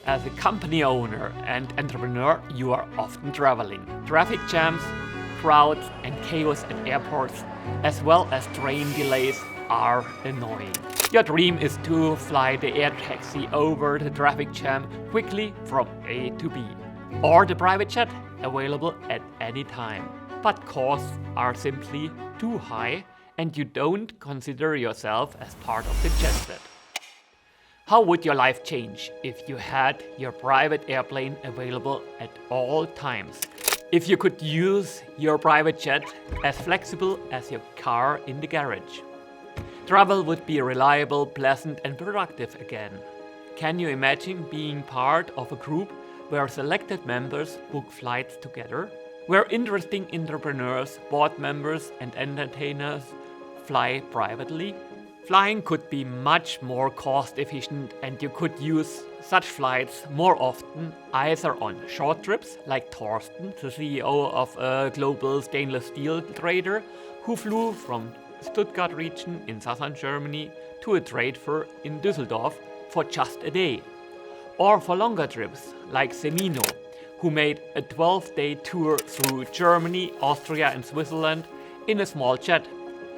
As a company owner and entrepreneur, you are often traveling. Traffic jams, crowds and chaos at airports, as well as train delays are annoying. Your dream is to fly the air taxi over the traffic jam quickly from A to B, or the private jet available at any time. But costs are simply too high and you don't consider yourself as part of the jet set. How would your life change if you had your private airplane available at all times? If you could use your private jet as flexible as your car in the garage? Travel would be reliable, pleasant and productive again. Can you imagine being part of a group where selected members book flights together? Where interesting entrepreneurs, board members and entertainers fly privately? Flying could be much more cost efficient and you could use such flights more often either on short trips like Thorsten, the CEO of a global stainless steel trader who flew from Stuttgart region in southern Germany to a trade fair in Düsseldorf for just a day. Or for longer trips like Semino, who made a 12-day tour through Germany, Austria and Switzerland in a small jet,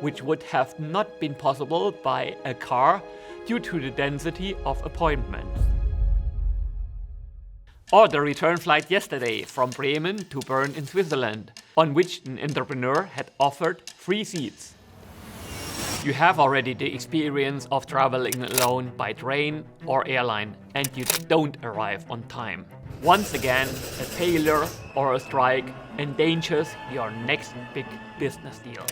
which would have not been possible by a car due to the density of appointments. Or the return flight yesterday from Bremen to Bern in Switzerland, on which an entrepreneur had offered free seats. You have already the experience of traveling alone by train or airline and you don't arrive on time. Once again, a failure or a strike endangers your next big business deal.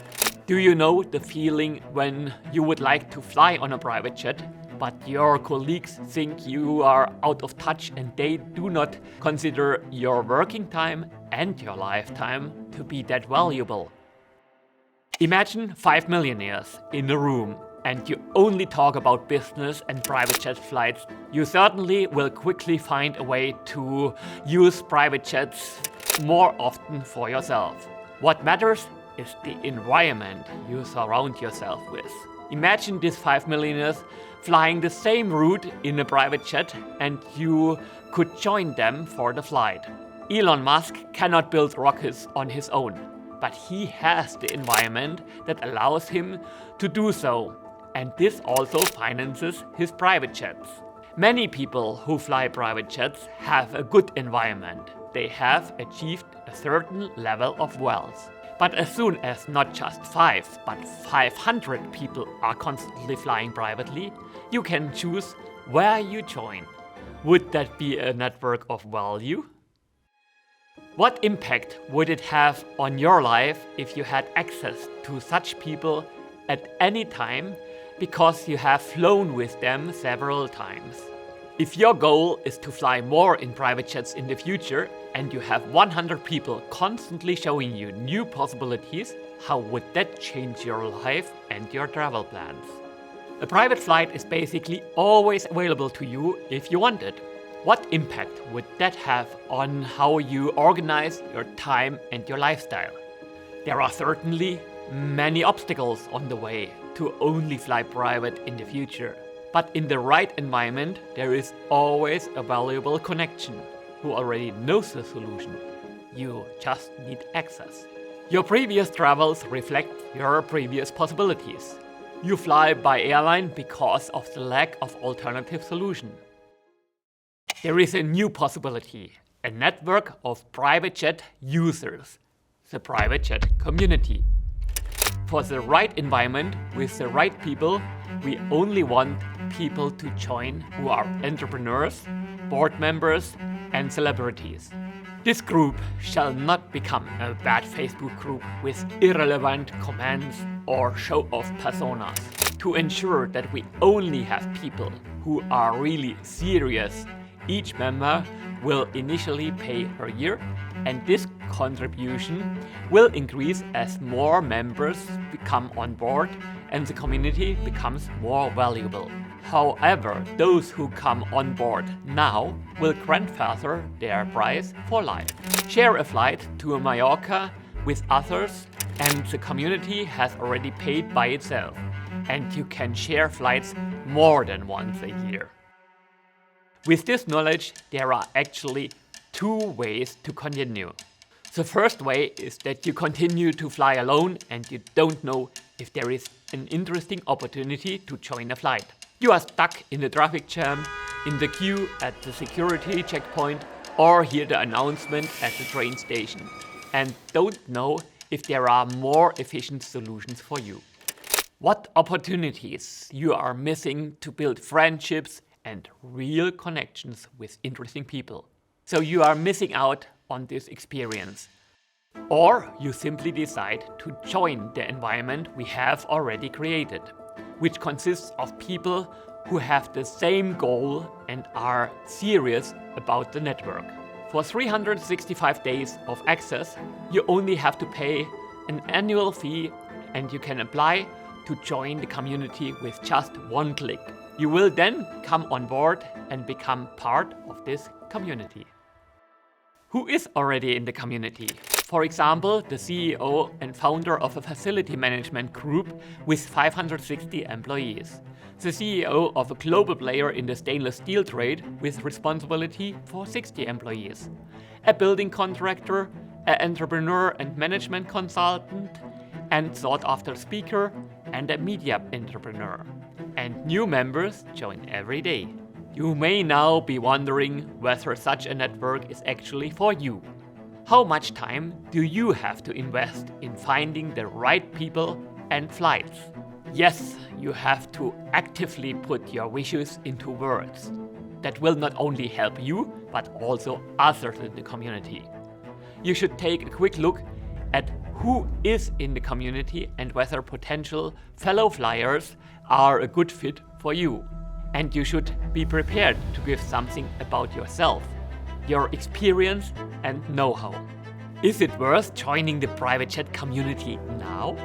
Do you know the feeling when you would like to fly on a private jet, but your colleagues think you are out of touch and they do not consider your working time and your lifetime to be that valuable? Imagine 5 millionaires in a room and you only talk about business and private jet flights. You certainly will quickly find a way to use private jets more often for yourself. What matters is the environment you surround yourself with. Imagine these 5 millionaires flying the same route in a private jet and you could join them for the flight. Elon Musk cannot build rockets on his own, but he has the environment that allows him to do so, and this also finances his private jets. Many people who fly private jets have a good environment. They have achieved a certain level of wealth. But as soon as not just 5, but 500 people are constantly flying privately, you can choose where you join. Would that be a network of value? What impact would it have on your life if you had access to such people at any time because you have flown with them several times? If your goal is to fly more in private jets in the future and you have 100 people constantly showing you new possibilities, how would that change your life and your travel plans? A private flight is basically always available to you if you want it. What impact would that have on how you organize your time and your lifestyle? There are certainly many obstacles on the way to only fly private in the future. But in the right environment, there is always a valuable connection who already knows the solution. You just need access. Your previous travels reflect your previous possibilities. You fly by airline because of the lack of alternative solution. There is a new possibility, a network of private jet users, the private jet community. For the right environment, with the right people, we only want people to join who are entrepreneurs, board members, and celebrities. This group shall not become a bad Facebook group with irrelevant comments or show-off personas. To ensure that we only have people who are really serious, each member will initially pay per year, and this contribution will increase as more members become on board and the community becomes more valuable. However, those who come on board now will grandfather their price for life. Share a flight to Mallorca with others and the community has already paid by itself, and you can share flights more than once a year. With this knowledge, there are actually two ways to continue. The first way is that you continue to fly alone and you don't know if there is an interesting opportunity to join a flight. You are stuck in the traffic jam, in the queue at the security checkpoint, or hear the announcement at the train station, and don't know if there are more efficient solutions for you. What opportunities you are missing to build friendships and real connections with interesting people. So you are missing out on this experience. Or you simply decide to join the environment we have already created, which consists of people who have the same goal and are serious about the network. For 365 days of access, you only have to pay an annual fee and you can apply to join the community with just one click. You will then come on board and become part of this community. Who is already in the community? For example, the CEO and founder of a facility management group with 560 employees. The CEO of a global player in the stainless steel trade with responsibility for 60 employees. A building contractor, an entrepreneur and management consultant, and sought-after speaker, and a media entrepreneur. And new members join every day. You may now be wondering whether such a network is actually for you. How much time do you have to invest in finding the right people and flights? Yes, you have to actively put your wishes into words. That will not only help you, but also others in the community. You should take a quick look at who is in the community and whether potential fellow flyers are a good fit for you. And you should be prepared to give something about yourself, your experience and know-how. Is it worth joining the private jet community now?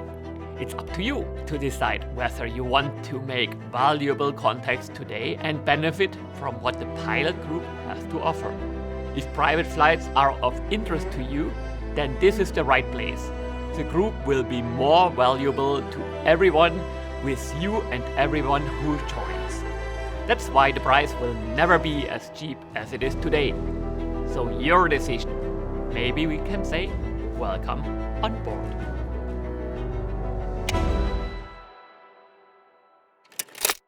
It's up to you to decide whether you want to make valuable contacts today and benefit from what the pilot group has to offer. If private flights are of interest to you, then this is the right place. The group will be more valuable to everyone with you and everyone who joins. That's why the price will never be as cheap as it is today. So your decision. Maybe we can say, welcome on board.